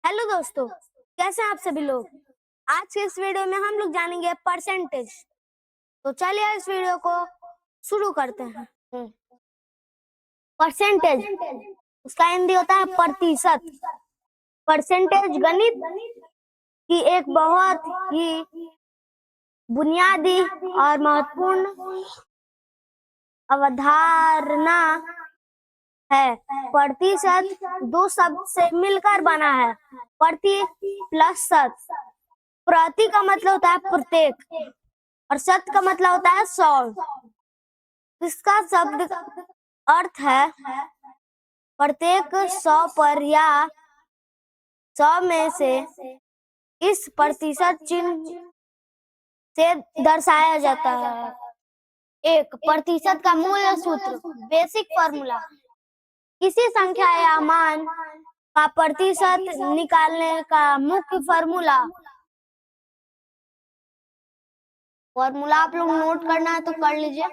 Hello दोस्तों, कैसे हैं आप सभी लोग। आज के इस वीडियो में हम लोग जानेंगे परसेंटेज। तो चलिए इस वीडियो को शुरू करते हैं। परसेंटेज, उसका हिंदी होता है प्रतिशत। परसेंटेज गणित की एक बहुत ही बुनियादी और महत्वपूर्ण अवधारणा है। प्रतिशत दो शब्द से मिलकर बना है। प्रति प्लस शत। प्रति का मतलब होता है प्रत्येक और शत का मतलब होता है 100। इसका शब्द अर्थ है प्रत्येक 100 पर या 100 में से। इस प्रतिशत चिन्ह से दर्शाया जाता है। एक प्रतिशत का मूल सूत्र, बेसिक फॉर्मूला। किसी संख्या या मान का प्रतिशत निकालने का मुख्य फॉर्मूला आप लोग नोट करना है तो कर लीजिए।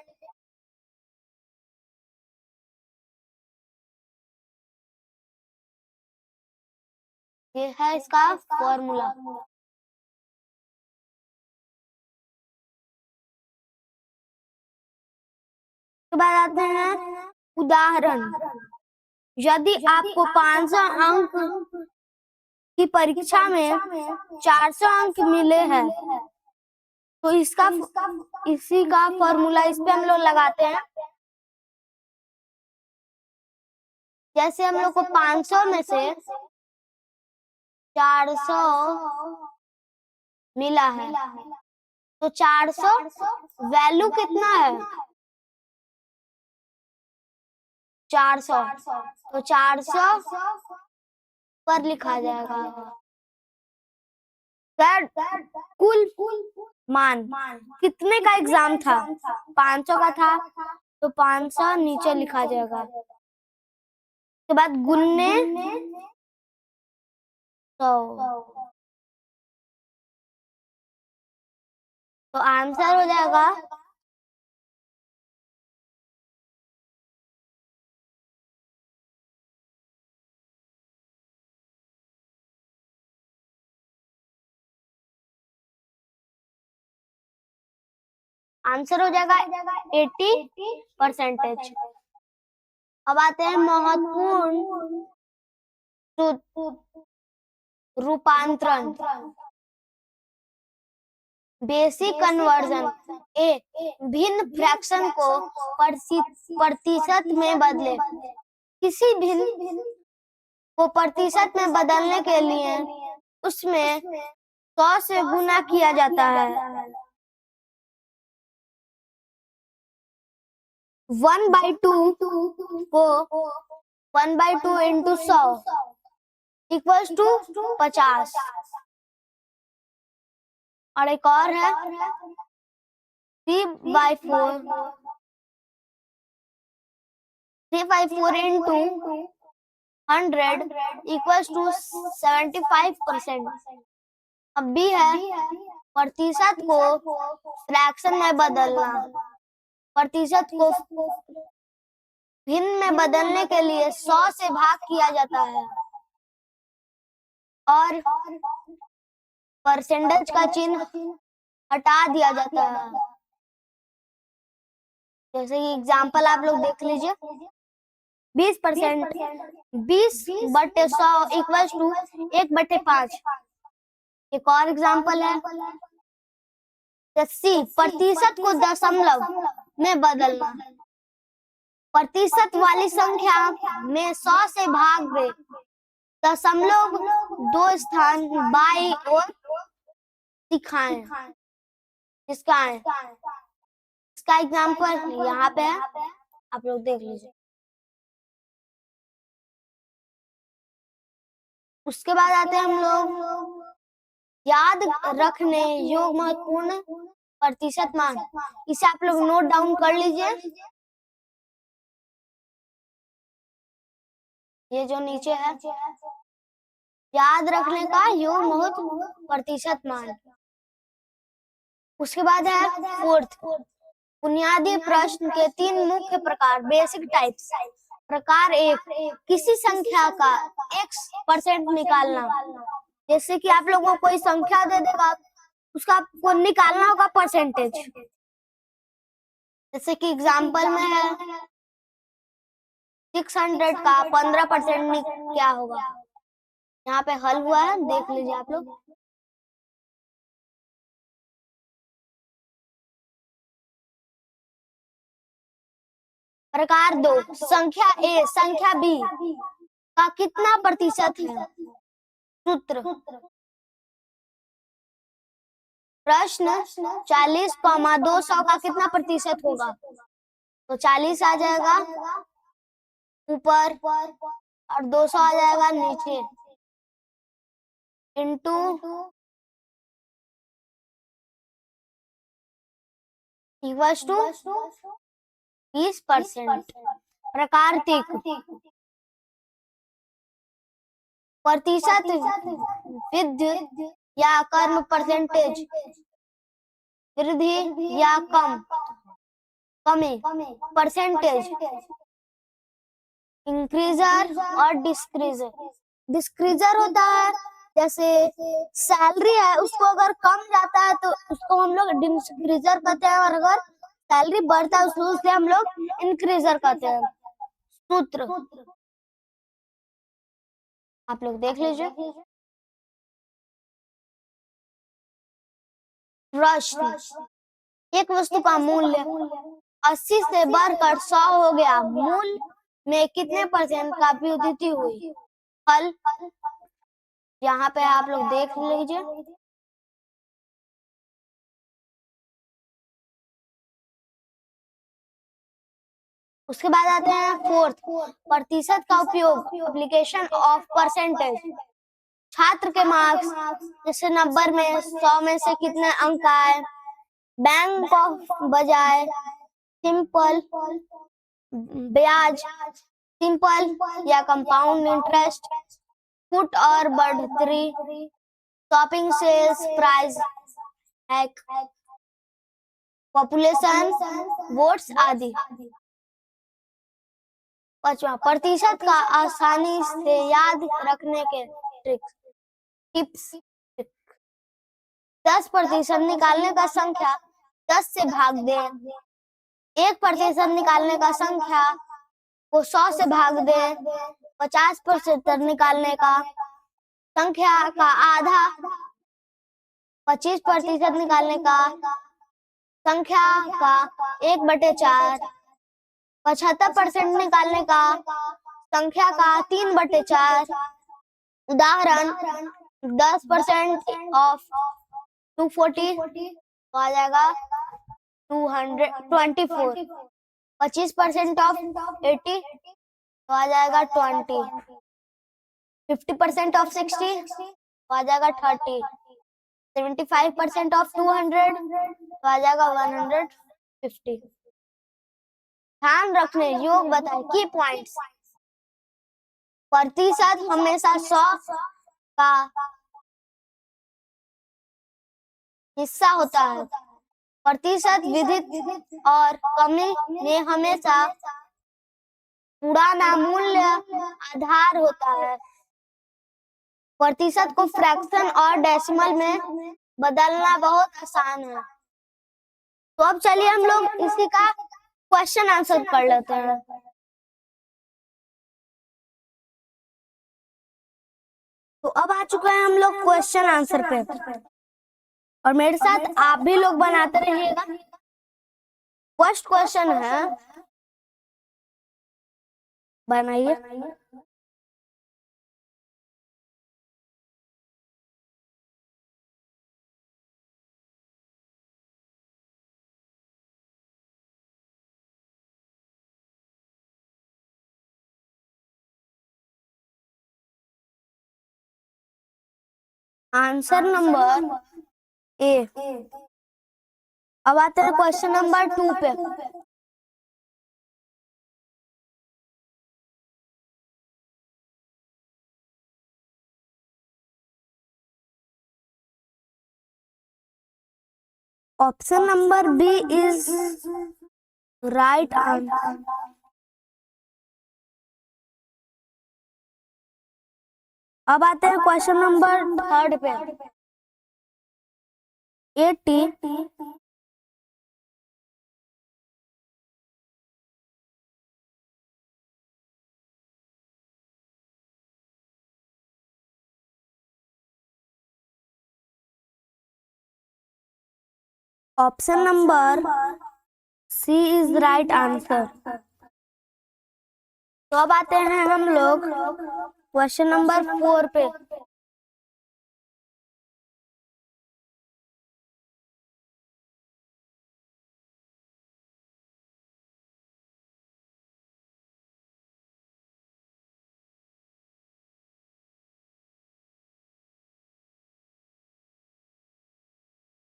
ये है इसका फॉर्मूला। के बाद आते हैं उदाहरण। यदि आपको 500 अंक की परीक्षा में 400 अंक मिले हैं तो इसी का फॉर्मूला इस पे हम लोग लगाते हैं। जैसे हम लोग को 500 में से 400 मिला है तो 400 वैल्यू कितना है 400, तो 400 पर लिखा जाएगा कुल मान। कितने का एग्जाम था, 500 का था तो 500 नीचे लिखा जाएगा। के बाद गुन्ने 100 तो आंसर हो जाएगा 80%। अब आते हैं महत्वपूर्ण रूपांतरण। Basic conversion. भिन्न फ्रैक्शन को प्रतिशत में बदले। किसी भिन्न को प्रतिशत में बदलने के लिए उसमें 100 से गुना किया जाता है। 1/2 को 1/2 इंटू 100 इक्वल्स टू 50। और एक और है 3/4 इंटू 100 इक्वल्स टू 75%। अब भी है प्रतिशत को फ्रैक्शन में बदलना। प्रतिशत को भिन्न में बदलने के लिए 100 से भाग किया जाता है और परसेंटेज का चिन्ह हटा दिया जाता है। जैसे कि एग्जाम्पल आप लोग देख लीजिए। 20%, 20/100 इक्वल्स टू 1/5। एक और एग्जाम्पल है 80 प्रतिशत को दशमलव में बदलना। प्रतिशत वाली संख्या में 100 से भाग दे, दशमलव 2 स्थान बाई ओर दिखाएं। इसका एग्जाम्पल यहाँ पे है, आप लोग देख लीजिए। उसके बाद आते हैं हम लोग याद रखने योग्य महत्वपूर्ण प्रतिशत मान। इसे आप लोग नोट डाउन कर लीजिए। ये जो नीचे है याद रखने का योग्य महत्वपूर्ण प्रतिशत मान। उसके बाद है फोर्थ, बुनियादी प्रश्न के 3 मुख्य प्रकार, बेसिक टाइप्स। प्रकार एक, किसी संख्या का x% निकालना। जैसे कि आप लोगों को कोई संख्या दे देगा, उसका आपको निकालना होगा परसेंटेज। जैसे कि एग्जाम्पल में है 600 का 15% क्या होगा। यहाँ पे हल हुआ है, देख लीजिए आप लोग। प्रकार दो, संख्या ए संख्या बी का कितना प्रतिशत है। सूत्र, प्रश्न 40,200 का कितना प्रतिशत होगा। तो 40 आ जाएगा ऊपर और 200 आ जाएगा नीचे, इंटू 20%। प्रकार तीक, प्रतिशत वृद्धि या कम, परसेंटेज वृद्धि या कम, कमी, परसेंटेज इंक्रीजर और डिस्क्रीजर। डिस्क्रीजर होता है जैसे सैलरी है, उसको अगर कम जाता है तो उसको हम लोग डिस्क्रीजर कहते हैं, और अगर सैलरी बढ़ता है उसको उससे हम लोग इंक्रीजर कहते हैं। सूत्र आप लोग देख लीजिए। प्रश्न, एक वस्तु का मूल्य 80 से बढ़कर 100 हो गया, मूल्य में कितने परसेंट का वृद्धि हुई। हल यहाँ पे आप लोग देख लीजिए। उसके बाद आते हैं फोर्थ, प्रतिशत का उपयोग, एप्लीकेशन ऑफ परसेंटेज। छात्र के मार्क्स, जैसे नंबर में 100 में से कितने अंक आए। बैंक ऑफ बजाय सिंपल ब्याज, सिंपल या कंपाउंड इंटरेस्ट, फुट और बढ़ोतरी, shopping sales price hack, population votes आदि। पांचवा, प्रतिशत का आसानी से याद रखने के ट्रिक्स, टिप्स। 10% निकालने का संख्या 10 से भाग दे। 1% निकालने का संख्या को 100 से भाग दे। 50% निकालने का संख्या का आधा 25% निकालने का संख्या का 1/4। 75% निकालने का संख्या का 3/4। उदाहरण 10% ऑफ 240 तो आ जाएगा 224। 25% ऑफ 80 तो आ जाएगा 20। 50% ऑफ 60 तो आ जाएगा 30। 75% ऑफ 200 तो आ जाएगा 150। ध्यान रखने योग बताएं की पॉइंट्स। प्रतिशत हमेशा 100 का हिस्सा होता है। प्रतिशत विधित और कमी में हमेशा पुराना मूल्य आधार होता है। प्रतिशत को फ्रैक्शन और डेसिमल में बदलना बहुत आसान है। तो अब चलिए हम लोग इसी का क्वेश्चन आंसर कर लेते हैं। तो अब आ चुके हैं हम लोग क्वेश्चन आंसर पे, और मेरे साथ आप भी लोग बनाते रहिएगा। फर्स्ट क्वेश्चन है, बनाइए। Answer number A. अब आते हैं क्वेश्चन नंबर 2 पे। Option number B is right answer. अब आते हैं क्वेश्चन नंबर 3 पे। 80 option number C is right answer. तो अब आते हैं हम लोग क्वेश्चन नंबर 4 पे।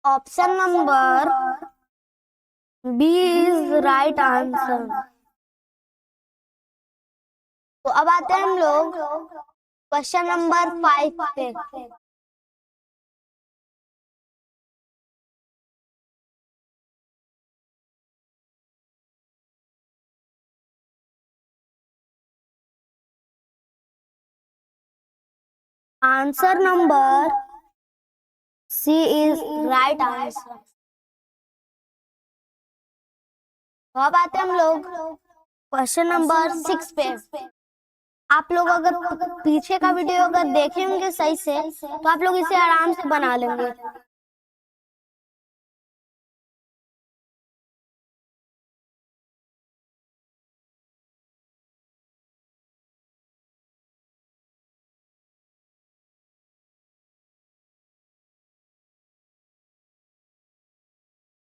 Option number B is right answer. तो अब आते हैं हम लोग क्वेश्चन नंबर 5 पे। Answer number C is right answer. तो अब आते हैं हम लोग क्वेश्चन नंबर 6 पे। आप लोग अगर पीछे का वीडियो अगर देखे होंगे सही से तो आप लोग इसे आराम से बना लेंगे।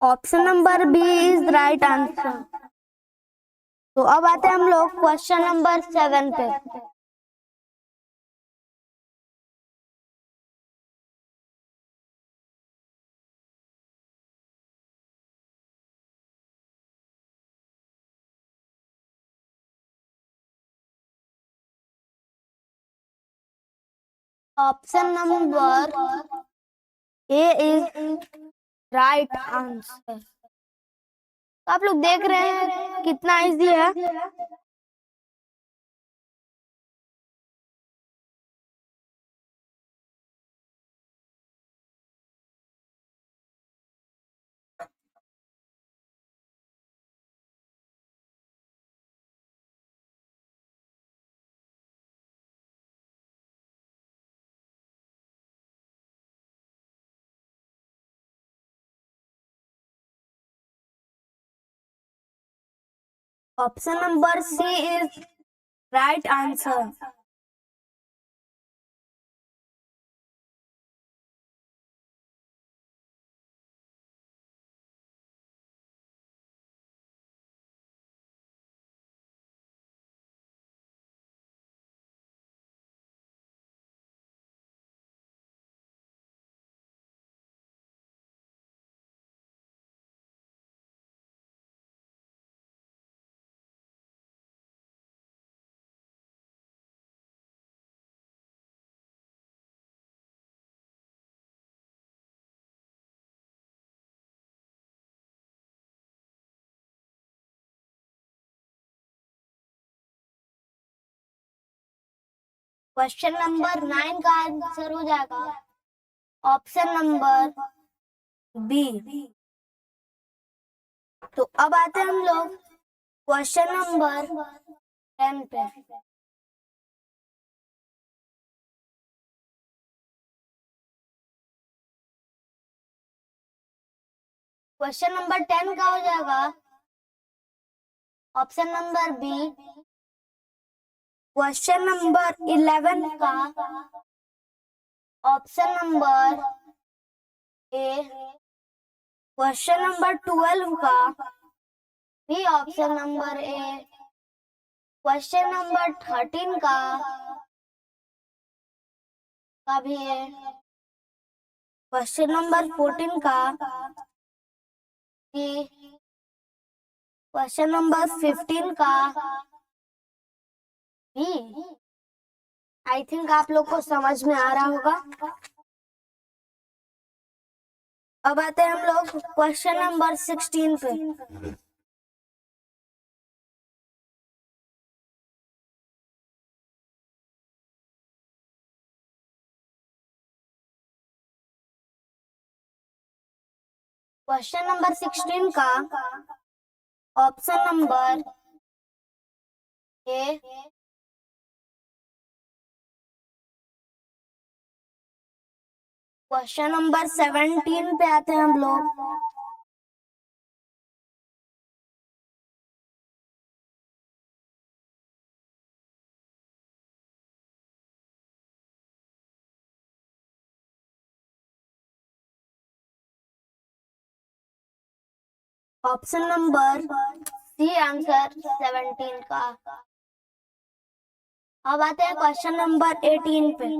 Option number B is right answer. तो अब आते हैं हम लोग क्वेश्चन नंबर 7 पे। Option number A is right answer. तो आप लोग देख रहे हैं कितना इजी है। Option number C is right answer. Question number 9 का आंसर हो जाएगा ऑप्शन नंबर बी। तो अब आते हैं हम लोग क्वेश्चन नंबर 10 पे। क्वेश्चन नंबर 10 का हो जाएगा option number B. Question number 11 का option number A. Question number 12 का भी option number A. Question number 13 का भी ए। क्वेश्चन नंबर 14 का भी। क्वेश्चन नंबर 15 का भी। आई थिंक आप लोग को समझ में आ रहा होगा। अब आते हैं हम लोग क्वेश्चन नंबर 16 पे। क्वेश्चन नंबर 16 का option number A. Question number 17 पे आते हैं हम लोग। ऑप्शन नंबर सी आंसर 17 का। अब आते हैं क्वेश्चन नंबर 18 पे।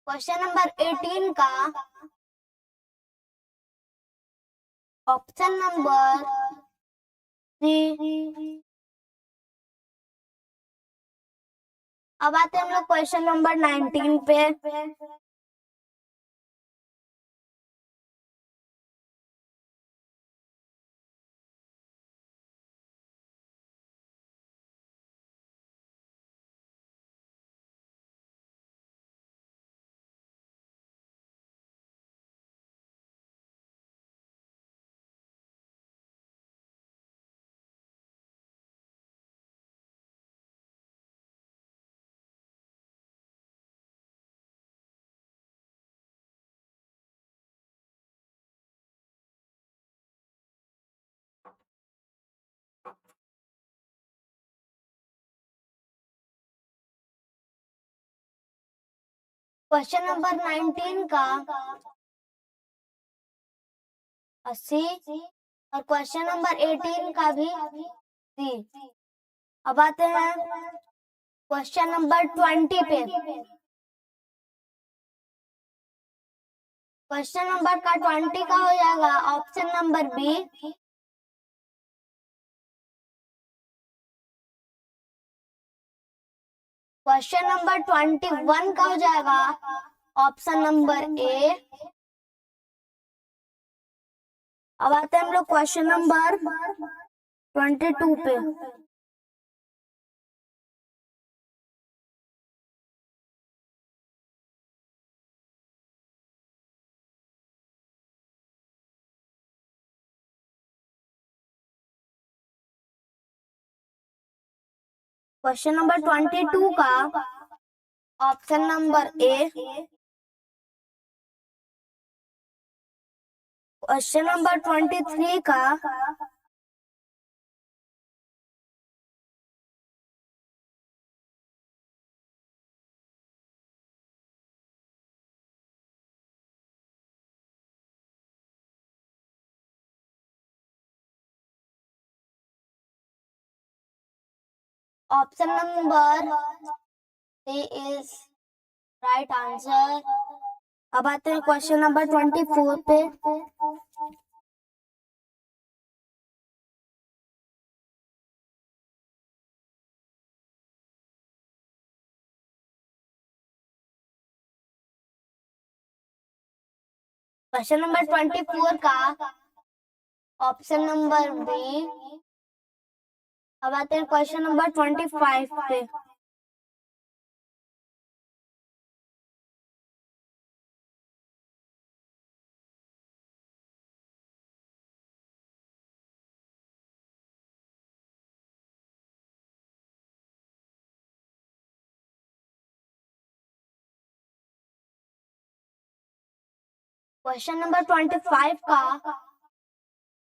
क्वेश्चन नंबर 18 का ऑप्शन नंबर सी। अब आते हैं हम लोग क्वेश्चन नंबर 19 पे। क्वेश्चन नंबर 19 का 80 और क्वेश्चन नंबर 18 का भी सी। अब आते हैं क्वेश्चन नंबर 20 पे। क्वेश्चन नंबर का 20 का हो जाएगा option number B. Question number 21 का हो जाएगा ऑप्शन नंबर ए। अब आते हैं हम लोग क्वेश्चन नंबर 22 पे। क्वेश्चन नंबर 22 का option number A. Question number 23 का option number C is right answer. अब आते हैं क्वेश्चन नंबर 24 पे। क्वेश्चन नंबर 24 का ऑप्शन नंबर बी। अब आते हैं क्वेश्चन नंबर 25 पे। क्वेश्चन नंबर 25 का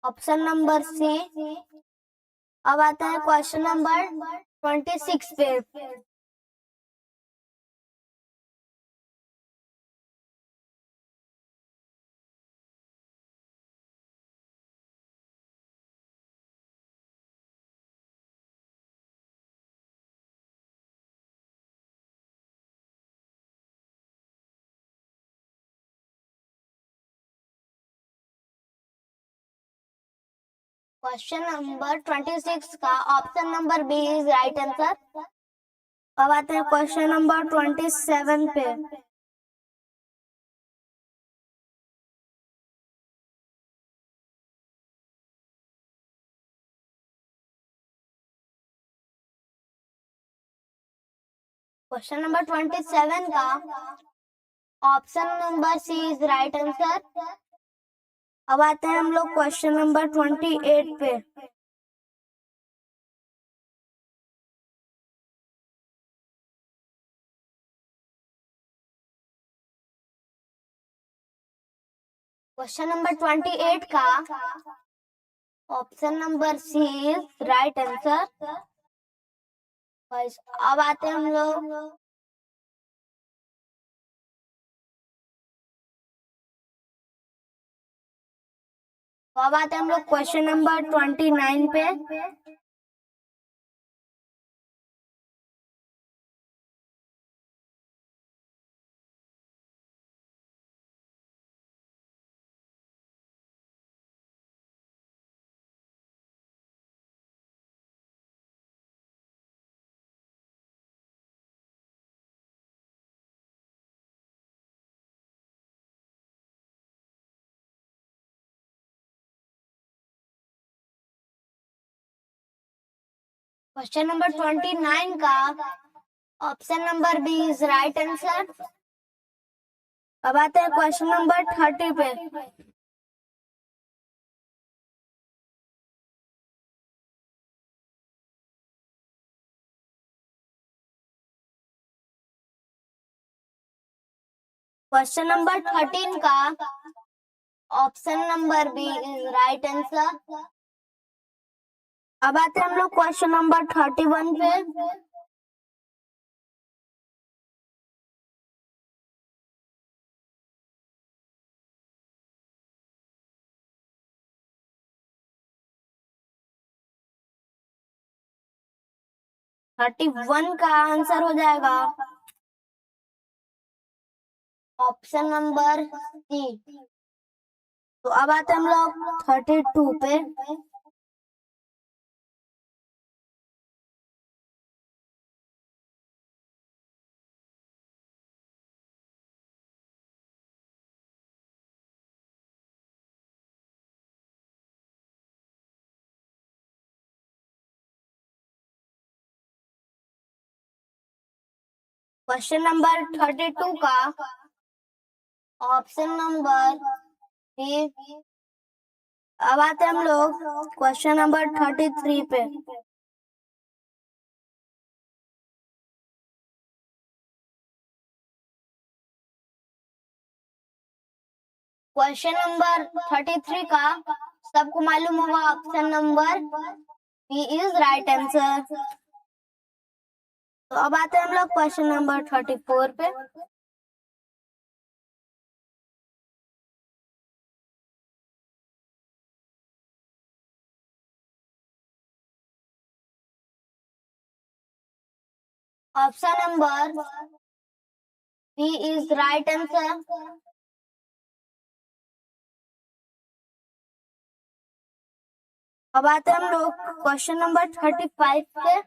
ऑप्शन नंबर सी। अब आता है क्वेश्चन नंबर 26 पे। क्वेश्चन नंबर 26 का option number B is right answer. अब आते हैं क्वेश्चन नंबर 27 पे। क्वेश्चन नंबर 27 का option number C is right answer. अब आते हैं हम लोग क्वेश्चन नंबर 28 पे। क्वेश्चन नंबर 28 का option number C is right answer. अब आते हैं हम लोग अब आते हैं हम लोग क्वेश्चन नंबर 29 पे। क्वेश्चन नंबर 29 का option number B is right answer. अब आते हैं क्वेश्चन नंबर 30 पे। क्वेश्चन नंबर 13 का option number B is right answer. अब आते हैं हम लोग क्वेश्चन नंबर 31 पे। थर्टी वन का आंसर हो जाएगा ऑप्शन नंबर सी। तो अब आते हैं हम लोग 32 पे। क्वेश्चन नंबर 32 का ऑप्शन नंबर बी। अब आते हैं हम लोग क्वेश्चन नंबर 33 पे। क्वेश्चन नंबर 33 का सबको मालूम होगा option number B is right answer. तो अब आते हैं हम लोग क्वेश्चन नंबर 34 पे। Option number B is right answer. अब आते हैं हम लोग क्वेश्चन नंबर 35 पे।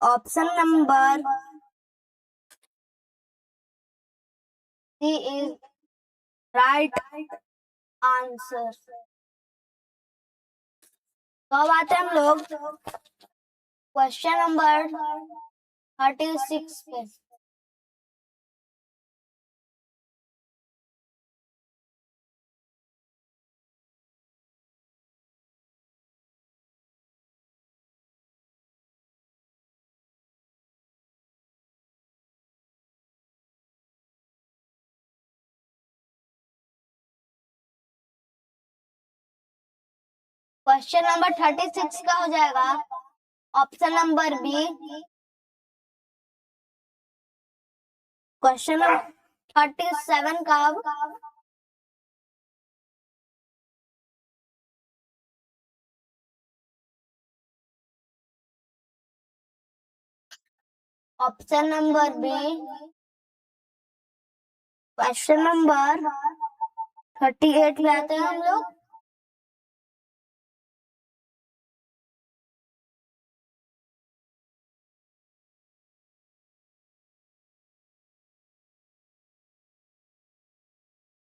Option number C is right answer. तो अब आते हैं हम लोग क्वेश्चन नंबर 36 पे। क्वेश्चन नंबर 36 का हो जाएगा option number B. Question number 37 का option number B question number 38 पे आते हैं हम लोग।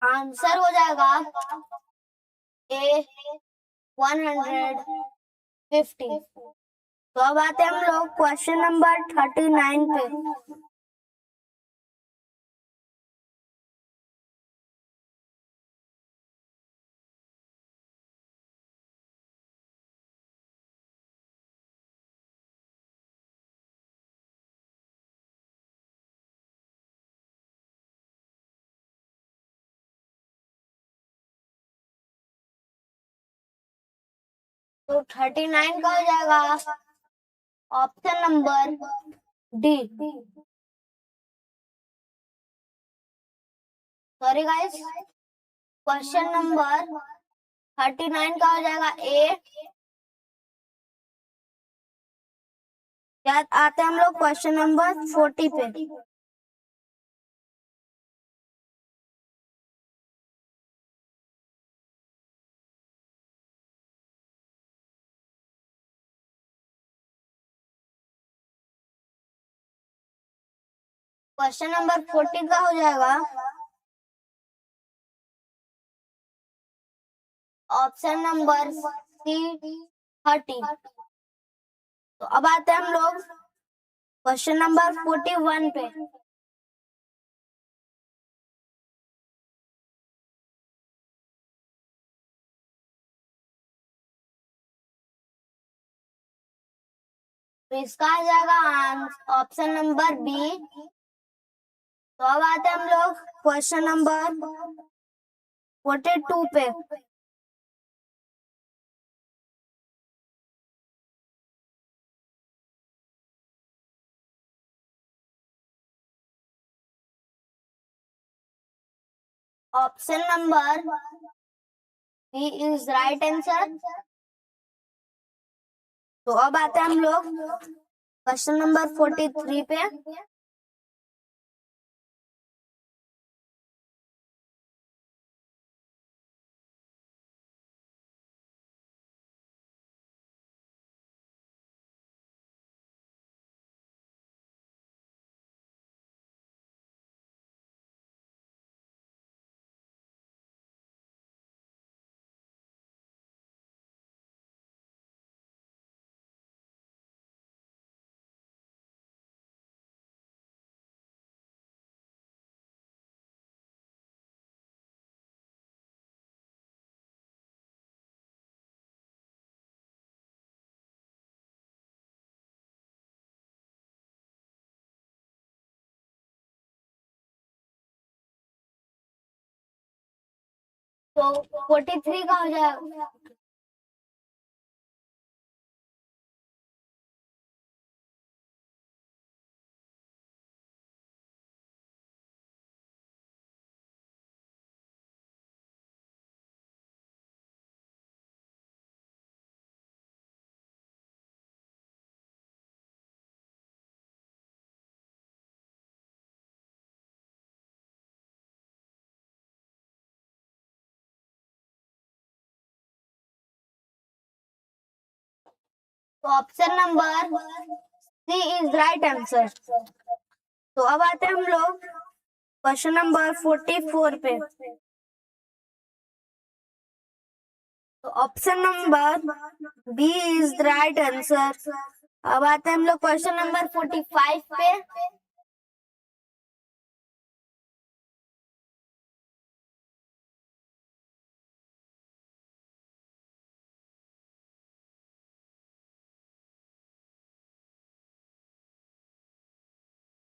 आंसर हो जाएगा ए 150। तो अब आते हैं हम लोग क्वेश्चन नंबर 39 पे। तो 39 का हो जाएगा option number D. Sorry guys, question number 39 का हो जाएगा ए। क्या आते हैं हम लोग क्वेश्चन नंबर 40 पे। क्वेश्चन नंबर 40 का हो जाएगा ऑप्शन नंबर सी 30। तो अब आते हैं हम लोग क्वेश्चन नंबर 41 पे। तो इसका आ जाएगा ऑप्शन नंबर बी। तो अब आते हैं हम लोग क्वेश्चन नंबर 42 पे। Option number B is right answer. तो अब आते हैं हम लोग क्वेश्चन नंबर 43 पे। तो 43 का हो जाएगा तो option number C is right answer. तो अब आते हैं हम लोग क्वेश्चन नंबर 44 पे। तो option number B is right answer. अब आते हैं हम लोग क्वेश्चन नंबर 45 पे।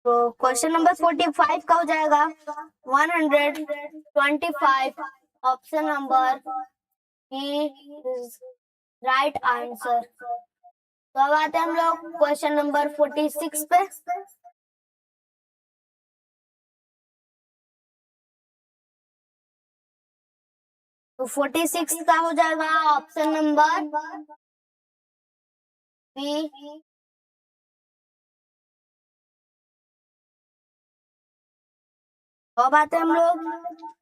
तो क्वेश्चन नंबर 45 का हो जाएगा 125। Option number B is right answer. तो अब आते हैं हम लोग क्वेश्चन नंबर 46 पे। तो 46 का हो जाएगा ऑप्शन नंबर बी अब आते हैं हम लोग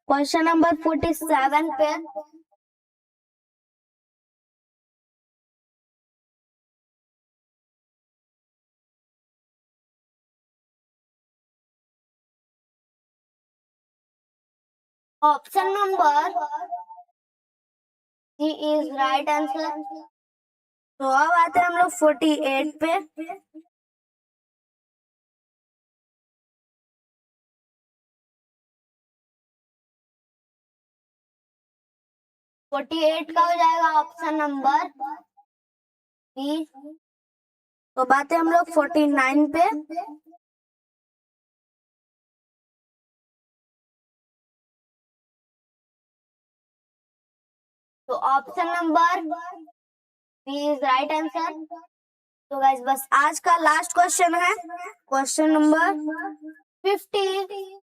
क्वेश्चन नंबर 47 पे। Option number C is right answer. तो अब आते हैं हम लोग 48 पे। 48 का हो जाएगा ऑप्शन नंबर बी। तो बात है हम लोग 49 पे। तो option number B is right answer. तो गाइस बस आज का लास्ट क्वेश्चन है, क्वेश्चन नंबर 50।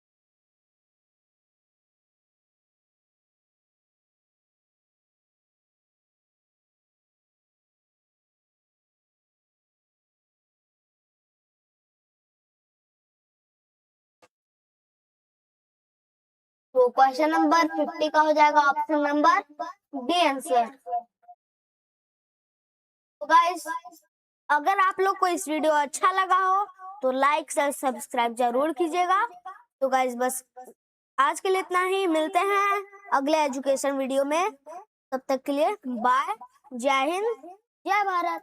तो क्वेश्चन नंबर 50 का हो जाएगा ऑप्शन नंबर डी आंसर। तो गाइस अगर आप लोग को इस वीडियो अच्छा लगा हो तो लाइक शेयर सब्सक्राइब जरूर कीजिएगा। तो गाइस बस आज के लिए इतना ही, मिलते हैं अगले एजुकेशन वीडियो में। तब तक के लिए बाय, जय हिंद, जय भारत।